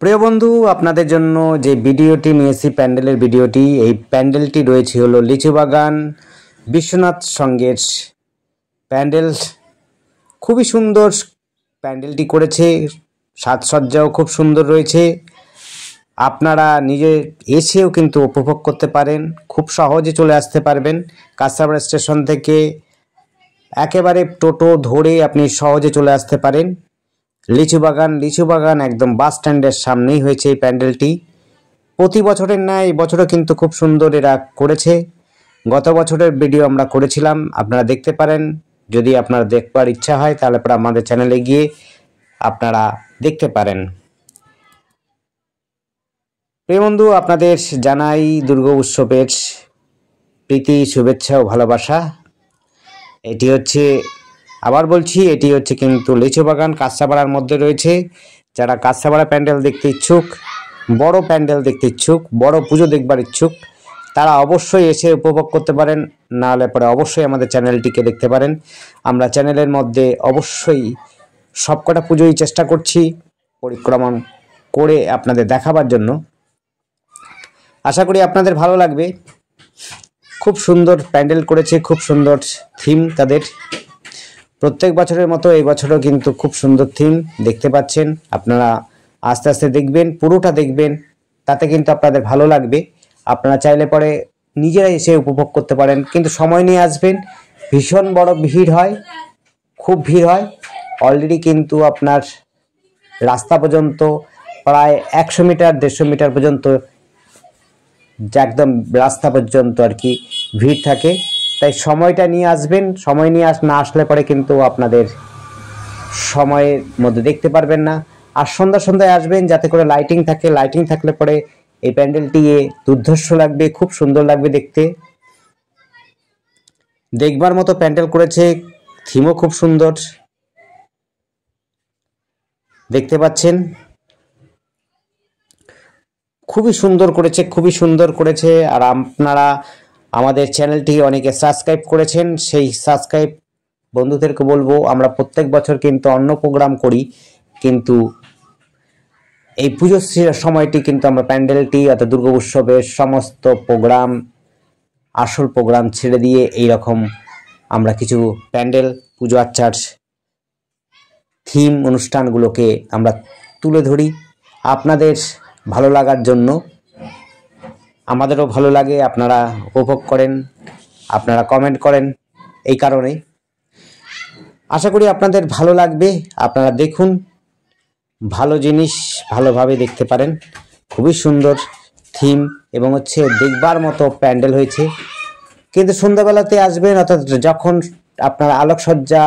প্রিয় বন্ধু, আপনাদের জন্য যে ভিডিওটি নিয়েছি প্যান্ডেলের ভিডিওটি, এই প্যান্ডেলটি রয়েছে হলো লিচুবাগান বিশ্বনাথ সঙ্গের প্যান্ডেল। খুবই সুন্দর প্যান্ডেলটি করেছে, সাজসজ্জাও খুব সুন্দর রয়েছে। আপনারা নিজে এসেও কিন্তু উপভোগ করতে পারেন, খুব সহজে চলে আসতে পারবেন। কাঁচরাপাড়া স্টেশন থেকে একেবারে টোটো ধরে আপনি সহজে চলে আসতে পারেন। লিচুবাগান একদম বাস স্ট্যান্ডের সামনেই হয়েছে এই প্যান্ডেলটি। প্রতি বছরের ন্যায় এই বছরও কিন্তু খুব সুন্দর এরা করেছে। গত বছরের ভিডিও আমরা করেছিলাম, আপনারা দেখতে পারেন। যদি আপনার দেখবার ইচ্ছা হয় তাহলে পরে আমাদের চ্যানেলে গিয়ে আপনারা দেখতে পারেন। প্রিয় বন্ধু, আপনাদের জানাই দুর্গা উৎসবের প্রীতি, শুভেচ্ছা ও ভালোবাসা। এটি হচ্ছে, আবার বলছি, এটি হচ্ছে কিন্তু লিচুবাগান কাঁচরাপাড়ার মধ্যে রয়েছে। যারা কাঁচরাপাড়া প্যান্ডেল দেখতে ইচ্ছুক, বড় প্যান্ডেল দেখতে ইচ্ছুক, বড় পুজো দেখবার ইচ্ছুক, তারা অবশ্যই এসে উপভোগ করতে পারেন। না হলে পরে অবশ্যই আমাদের চ্যানেলটিকে দেখতে পারেন। আমরা চ্যানেলের মধ্যে অবশ্যই সবকটা পুজোই চেষ্টা করছি পরিক্রমণ করে আপনাদের দেখাবার জন্য। আশা করি আপনাদের ভালো লাগবে। খুব সুন্দর প্যান্ডেল করেছে, খুব সুন্দর থিম তাদের। প্রত্যেক বছরের মতো এই বছরও কিন্তু খুব সুন্দর থিম দেখতে পাচ্ছেন। আপনারা আস্তে আস্তে দেখবেন, পুরোটা দেখবেন, তাতে কিন্তু আপনাদের ভালো লাগবে। আপনারা চাইলে পরে নিজেরাই এসে উপভোগ করতে পারেন, কিন্তু সময় নিয়ে আসবেন। ভীষণ বড় ভিড় হয়, খুব ভিড় হয়। অলরেডি কিন্তু আপনার রাস্তা পর্যন্ত প্রায় 100 মিটার 150 মিটার পর্যন্ত একদম রাস্তা পর্যন্ত আর কি ভিড় থাকে। তাই সময়টা নিয়ে আসবেন। সময় নিয়ে না আসলে পরে কিন্তু আপনাদের সময়ের মধ্যে দেখতে পারবেন না। আর সন্ধ্যায় আসবেন, যাতে করে লাইটিং থাকে। লাইটিং থাকলে পরে এই প্যান্ডেলটি দুর্ধর্ষ লাগবে, খুব সুন্দর লাগবে দেখতে। দেখবার মতো প্যান্ডেল করেছে, থিমও খুব সুন্দর দেখতে পাচ্ছেন। খুবই সুন্দর করেছে, খুবই সুন্দর করেছে। আর আপনারা আমাদের চ্যানেলটি অনেকে সাবস্ক্রাইব করেছেন, সেই সাবস্ক্রাইব বন্ধুদেরকে বলবো, আমরা প্রত্যেক বছর কিন্তু অন্য প্রোগ্রাম করি, কিন্তু এই পুজোর সময়টি কিন্তু আমরা প্যান্ডেলটি অর্থাৎ দুর্গা উৎসবের সমস্ত প্রোগ্রাম, আসল প্রোগ্রাম ছেড়ে দিয়ে এই রকম আমরা কিছু প্যান্ডেল, পুজো আচ্চার থিম অনুষ্ঠানগুলোকে আমরা তুলে ধরি আপনাদের ভালো লাগার জন্য। আমাদেরও ভালো লাগে, আপনারা উপভোগ করেন, আপনারা কমেন্ট করেন। এই কারণেই আশা করি আপনাদের ভালো লাগবে। আপনারা দেখুন, ভালো জিনিস ভালোভাবে দেখতে পারেন। খুবই সুন্দর থিম এবং হচ্ছে দেখবার মতো প্যান্ডেল হয়েছে। কিন্তু সন্ধ্যাবেলাতে আসবেন, অর্থাৎ যখন আপনার আলোকসজ্জা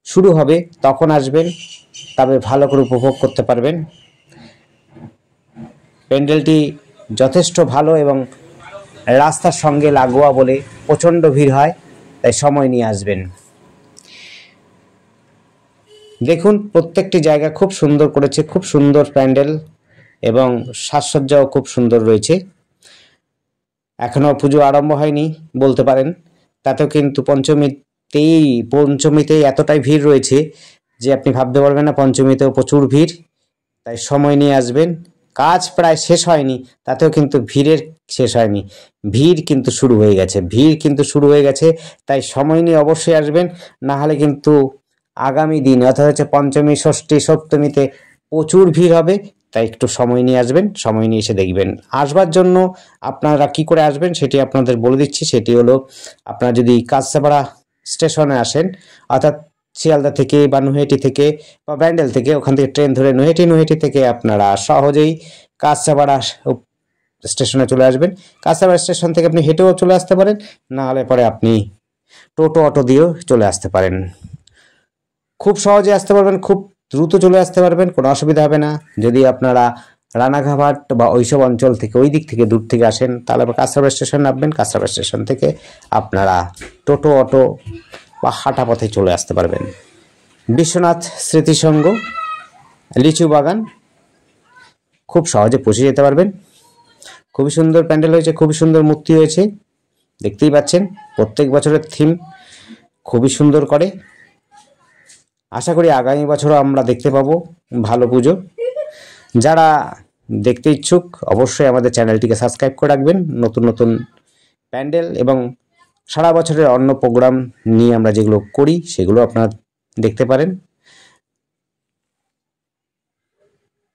শুরু হবে তখন আসবেন, তবে ভালো করে উপভোগ করতে পারবেন। প্যান্ডেলটি যথেষ্ট ভালো এবং রাস্তার সঙ্গে লাগোয়া বলে প্রচণ্ড ভিড় হয়, তাই সময় নিয়ে আসবেন। দেখুন, প্রত্যেকটি জায়গা খুব সুন্দর করেছে, খুব সুন্দর প্যান্ডেল এবং সাজসজ্জাও খুব সুন্দর রয়েছে। এখনও পুজো আরম্ভ হয়নি বলতে পারেন, তাতেও কিন্তু পঞ্চমীতেই এতটাই ভিড় রয়েছে যে আপনি ভাবতে পারবেন না। পঞ্চমীতেও প্রচুর ভিড়, তাই সময় নিয়ে আসবেন। কাজ প্রায় শেষ হয়নি, তাতেও কিন্তু ভিড়ের শেষ হয়নি, ভিড় কিন্তু শুরু হয়ে গেছে। তাই সময় নিয়ে অবশ্যই আসবেন, না হলে কিন্তু আগামী দিন অর্থাৎ হচ্ছে পঞ্চমী, ষষ্ঠী, সপ্তমীতে প্রচুর ভিড় হবে। তাই একটু সময় নিয়ে আসবেন, সময় নিয়ে এসে দেখবেন। আসবার জন্য আপনারা কি করে আসবেন সেটি আপনাদের বলে দিচ্ছি। সেটি হলো, আপনারা যদি কাঁচরাপাড়া স্টেশনে আসেন, অর্থাৎ শিয়ালদা থেকে বা নৈহাটি থেকে বা ব্যান্ডেল থেকে, ওখান থেকে ট্রেন ধরে নৈহাটি থেকে আপনারা সহজেই কাঁচরাপাড়া স্টেশনে চলে আসবেন। কাঁচরাপাড়া স্টেশন থেকে আপনি হেঁটেও চলে আসতে পারেন, না হলে পরে আপনি টোটো অটো দিয়েও চলে আসতে পারেন। খুব সহজে আসতে পারবেন, খুব দ্রুত চলে আসতে পারবেন, কোনো অসুবিধা হবে না। যদি আপনারা রানাঘাট বা ওইসব অঞ্চল থেকে, ওই দিক থেকে দূর থেকে আসেন, তাহলে কাঁচরাপাড়া স্টেশন নামবেন। কাঁচরাপাড়া স্টেশন থেকে আপনারা টোটো অটো বা হাঁটা পথে চলে আসতে পারবেন। বিশ্বনাথ স্মৃতিসংঘ লিচুবাগান খুব সহজে পৌঁছে যেতে পারবেন। খুবই সুন্দর প্যান্ডেল হয়েছে, খুবই সুন্দর মূর্তি হয়েছে, দেখতেই পাচ্ছেন। প্রত্যেক বছরের থিম খুবই সুন্দর করে। আশা করি আগামী বছরও আমরা দেখতে পাবো ভালো পুজো। যারা দেখতে ইচ্ছুক অবশ্যই আমাদের চ্যানেলটিকে সাবস্ক্রাইব করে রাখবেন। নতুন নতুন প্যান্ডেল এবং সারা বছরের অন্য প্রোগ্রাম নিয়ে আমরা যেগুলো করি সেগুলো আপনারা দেখতে পারেন।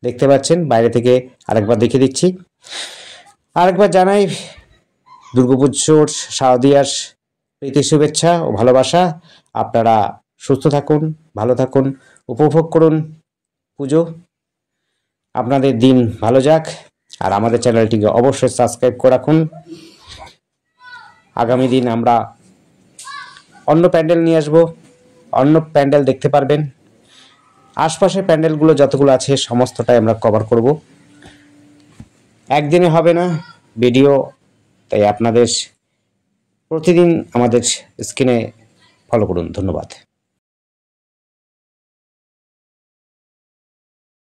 দেখতে পাচ্ছেন বাইরে থেকে আরেকবার দেখিয়ে দিচ্ছি। আরেকবার জানাই দুর্গাপুজোর শারদীয়ার প্রীতি শুভেচ্ছা ও ভালোবাসা। আপনারা সুস্থ থাকুন, ভালো থাকুন, উপভোগ করুন পুজো। আপনাদের দিন ভালো যাক, আর আমাদের চ্যানেলটিকে অবশ্যই সাবস্ক্রাইব করে রাখুন। আগামী দিন আমরা অন্য প্যান্ডেল নিয়ে আসবো, অন্য প্যান্ডেল দেখতে পারবেন। আশপাশের প্যান্ডেলগুলো যতগুলো আছে সমস্তটাই আমরা কভার করব। একদিনে হবে না ভিডিও, তাই আপনাদের প্রতিদিন আমাদের স্ক্রিনে ফলো করুন। ধন্যবাদ।